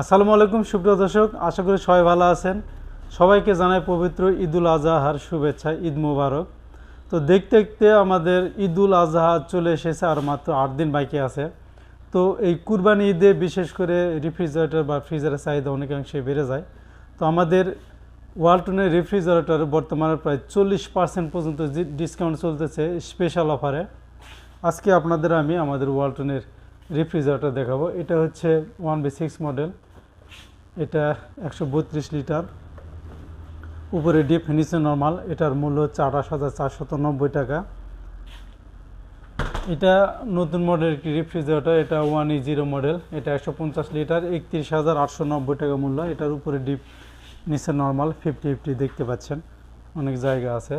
আসসালামু আলাইকুম সুপ্রিয় দর্শক, আশা করি সবাই ভালো আছেন। সবাইকে জানাই পবিত্র ঈদুল আজহার শুভেচ্ছা, ঈদ মোবারক। তো দেখতে দেখতে আমাদের ঈদুল আজহা চলে এসেছে, আর মাত্র 8 দিন বাকি আছে। তো এই কুরবানি ঈদে বিশেষ করে রেফ্রিজারেটর বা ফ্রিজারের চাহিদা অনেকাংশে বেড়ে যায়। তো আমাদের ওয়ালটনের রেফ্রিজারেটর বর্তমানে প্রায় 40% পর্যন্ত ডিসকাউন্ট চলতেছে স্পেশাল অফারে। আজকে আপনাদের আমি আমাদের ওয়ালটনের রেফ্রিজারেটর দেখাবো। এটা হচ্ছে 1B6 মডেল। এটা 132 লিটার, উপরে ডিপ নিচে নর্মাল। এটার মূল্য হচ্ছে 28,490 টাকা। এটা নতুন মডেল একটি রেফ্রিজারেটর। এটা 1E0 মডেল। এটা 150 লিটার, 31,890 টাকা মূল্য। এটার উপরে ডিপ নিচে নর্মাল, 50-50 দেখতে পাচ্ছেন, অনেক জায়গা আছে।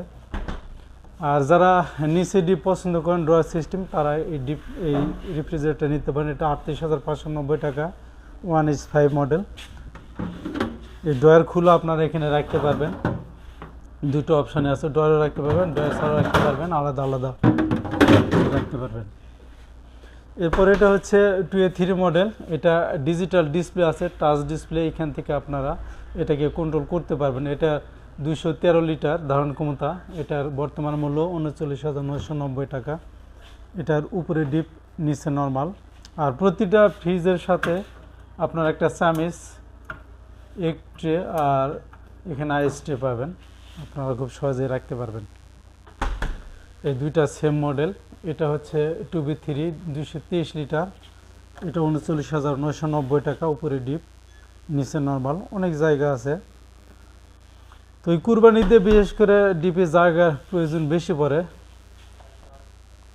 আর যারা নিচে ডিপ পছন্দ করেন ড্রয়ার সিস্টেম, তারা এই রেফ্রিজারেটর নিতে পারেন। এটা 38,590 টাকা, 1H5 মডেল। এই ড্রয়ার খুলে আপনারা এখানে রাখতে পারবেন। দুটো অপশানে আছে, ড্রয়ারও রাখতে পারবেন, ড্রয়ার ছাড়াও রাখতে পারবেন, আলাদা আলাদা রাখতে পারবেন। এরপর এটা হচ্ছে 2A3 মডেল। এটা ডিজিটাল ডিসপ্লে আছে, টাচ ডিসপ্লে। এখান থেকে আপনারা এটাকে কন্ট্রোল করতে পারবেন। এটা 213 লিটার ধারণ ক্ষমতা। এটার বর্তমান মূল্য 39,990 টাকা। এটার উপরে ডিপ নিচে নর্মাল। আর প্রতিটা ফ্রিজের সাথে আপনার একটা চামিচ, এক ট্রে আর এখানে আইস ট্রে পাবেন, আপনারা খুব সহজেই রাখতে পারবেন। এই দুইটা সেম মডেল। এটা হচ্ছে 2B3 223 লিটার। এটা 39,990 টাকা, উপরে ডিপ নিচে নর্মাল, অনেক জায়গা আছে। তো এই কুরবানিতে বিশেষ করে ডিপে জায়গার প্রয়োজন বেশি পড়ে।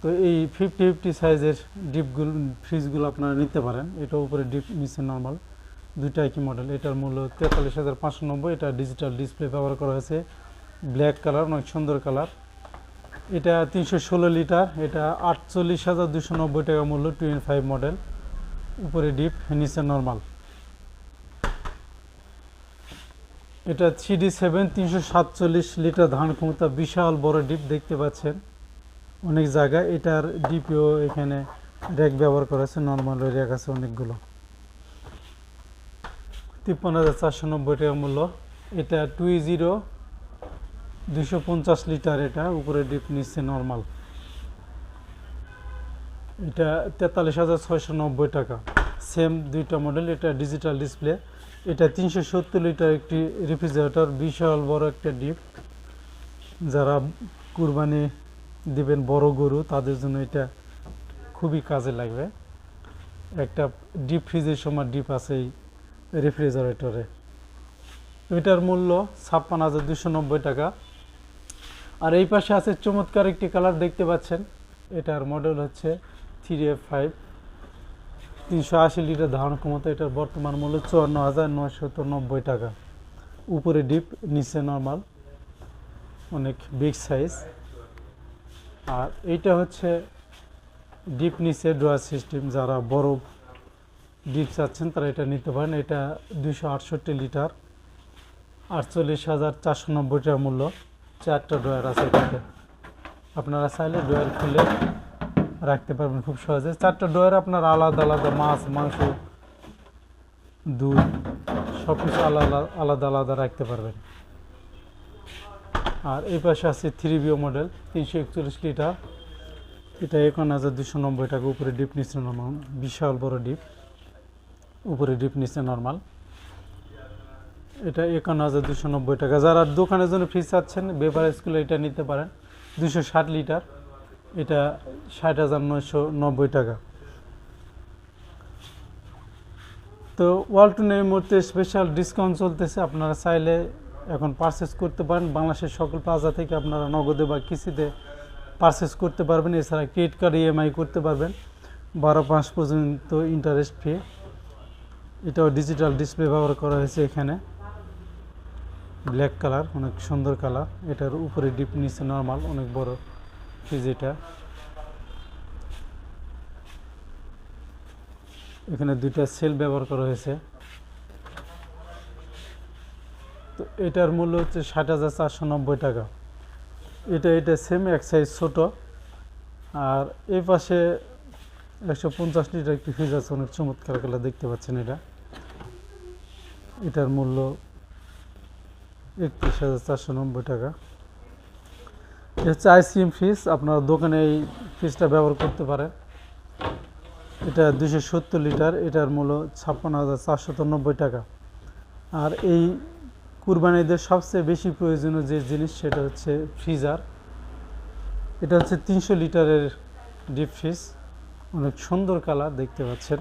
তো এই 50-50 সাইজের ডিপগুলো ফ্রিজগুলো আপনারা নিতে পারেন। এটা উপরে ডিপ নিচে নর্মাল, দুইটা একই মডেল। এটার মূল্য 43,590। এটা ডিজিটাল ডিসপ্লে ব্যবহার করা হয়েছে, ব্ল্যাক কালার, অনেক সুন্দর কালার। এটা 316 লিটার। এটা 48,290 টাকা মূল্য, 2N5 মডেল, উপরে ডিপ নিচে নর্মাল। এটা 3D7 347 লিটার ধারণ ক্ষমতা, বিশাল বড় ডিপ দেখতে পাচ্ছেন, অনেক জায়গায়। এটার ডিপিও এখানে র্যাক ব্যবহার করা আছে, নর্মাল র্যাক আছে অনেকগুলো। 53,490 টাকা মূল্য। এটা 2E0 250 লিটার। এটা উপরে ডিপ নিচে নর্মাল। এটা 43,690 টাকা, সেম দুইটা মডেল। এটা ডিজিটাল ডিসপ্লে। এটা 370 লিটার একটি রেফ্রিজারেটর, বিশাল বড় একটা ডিপ। যারা কুরবানি দিবেন বড় গরু, তাদের জন্য এটা খুবই কাজে লাগবে। একটা ডিপ ফ্রিজের সময় ডিপ আছে এই রেফ্রিজারেটরে। এটার মূল্য 56,290 টাকা। আর এই পাশে আছে চমৎকার একটি কালার দেখতে পাচ্ছেন। এটার মডেল হচ্ছে 3F5 380 লিটার ধারণ ক্ষমতা। এটার বর্তমান মূল্য 54,990 টাকা, উপরে ডিপ নিচে নর্মাল, অনেক বিগ সাইজ। আর এইটা হচ্ছে ডিপ নিচে ড্রয়ার সিস্টেম। যারা বড় ডিপ চাচ্ছেন তারা এটা নিতে পারেন। এটা 268 লিটার, 48,490 টাকা মূল্য, 4টা ড্রয়ার আছে এটাতে। আপনারা চাইলে ড্রয়ার খুলে রাখতে পারবেন খুব সহজে। 4টা ড্রয়ার আপনার আলাদা আলাদা মাছ, মাংস, দুধ সব কিছু আলাদা আলাদা আলাদা রাখতে পারবেন। আর এই পাশে আছে 3BO মডেল 341 লিটার। এটা 51,290 টাকা, উপরে ডিপ নিচে নর্মাল, বিশাল বড় ডিপ, উপরে ডিপ নিচে নর্মাল। এটা 51,290 টাকা। যারা দোকানের জন্য ফ্রিজ চাচ্ছেন, বেভারেজ স্কুলে এটা নিতে পারেন। 260 লিটার। এটা 60,990 টাকা। তো ওয়ালটনের এই মুহূর্তে স্পেশাল ডিসকাউন্ট চলতেছে। আপনারা চাইলে এখন পারচেস করতে পারেন। বাংলাদেশের সকল প্লাজা থেকে আপনারা নগদে বা কিস্তিতে পারচেস করতে পারবেন। এছাড়া ক্রেডিট কার্ড EMI করতে পারবেন, 12 মাস পর্যন্ত ইন্টারেস্ট ফ্রি। এটাও ডিজিটাল ডিসপ্লে ব্যবহার করা হয়েছে এখানে, ব্ল্যাক কালার, অনেক সুন্দর কালার। এটার উপরে ডিপ নিচে নর্মাল, অনেক বড় ফ্রিজ এটা। এখানে দুইটা সেল ব্যবহার করা হয়েছে। তো এটার মূল্য হচ্ছে 60,490 টাকা। এটা সেম, এক সাইজ ছোট। আর এই পাশে 150 লিটার একটি ফ্রিজ আছে, অনেক চমৎকার কালার দেখতে পাচ্ছেন। এটা এটার মূল্য 31,490 টাকা। এটা হচ্ছে আইসিএম ফ্রিজ, আপনারা দোকানে এই ফ্রিজটা ব্যবহার করতে পারেন। এটা 270 লিটার, এটার মূল্য 56,490 টাকা। আর এই কুরবানিদের সবচেয়ে বেশি প্রয়োজনীয় যে জিনিস সেটা হচ্ছে ফ্রিজার। এটা হচ্ছে 300 লিটারের ডিপ ফ্রিজ, অনেক সুন্দর কালার দেখতে পাচ্ছেন।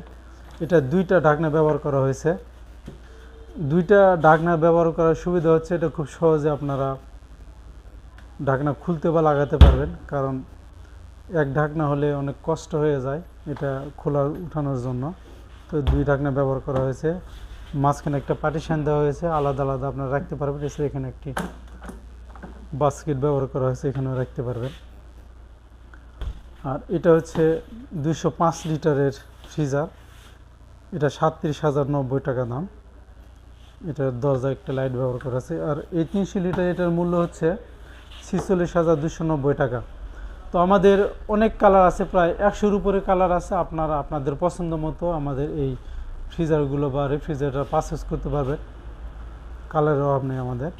এটা দুইটা ঢাকনা ব্যবহার করা হয়েছে। দুইটা ঢাকনা ব্যবহার করার সুবিধা হচ্ছে এটা খুব সহজে আপনারা ঢাকনা খুলতে বা লাগাতে পারবেন, কারণ এক ঢাকনা হলে অনেক কষ্ট হয়ে যায় এটা খোলা উঠানোর জন্য। তো দুই ঢাকনা ব্যবহার করা হয়েছে। মাঝখানে একটা পার্টিশন দেওয়া হয়েছে, আলাদা আলাদা আপনারা রাখতে পারবেন। এছাড়া এখানে একটি বাস্কেট ব্যবহার করা হয়েছে, এখানেও রাখতে পারবেন। আর এটা হচ্ছে 205 লিটারের ফ্রিজার, এটা 37,090 টাকা দাম। এটার দরজায় একটা লাইট ব্যবহার করা আছে। আর এই 300 লিটার এটার মূল্য হচ্ছে 46,290 টাকা। তো আমাদের অনেক কালার আছে, প্রায় 100-এর উপরে কালার আছে। আপনারা আপনাদের পছন্দ মতো আমাদের এই ফ্রিজারগুলো বা রেফ্রিজারেটর পারচেজ করতে পারবেন, কালারের অভাব নেই আমাদের।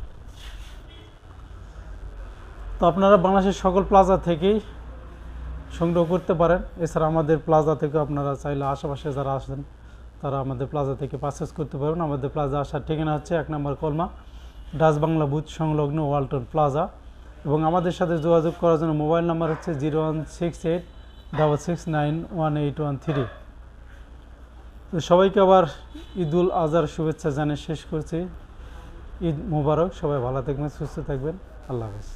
তো আপনারা বাংলাদেশের সকল প্লাজা থেকেই সংগ্রহ করতে পারেন। এছাড়া আমাদের প্লাজা থেকে আপনারা চাইলে আশেপাশে যারা আসেন তারা আমাদের প্লাজা থেকে পারচেজ করতে পারবেন। আমাদের প্লাজা আসার ঠিকানা হচ্ছে 1 নম্বর কলমা, ডাচ বাংলা বুথ সংলগ্ন ওয়ালটন প্লাজা। এবং আমাদের সাথে যোগাযোগ করার জন্য মোবাইল নাম্বার হচ্ছে 016866918113। তো সবাইকে আবার ঈদুল আজহার শুভেচ্ছা জানিয়ে শেষ করছি। ঈদ মোবারক, সবাই ভালো থাকবেন, সুস্থ থাকবেন, আল্লাহ হাফেজ।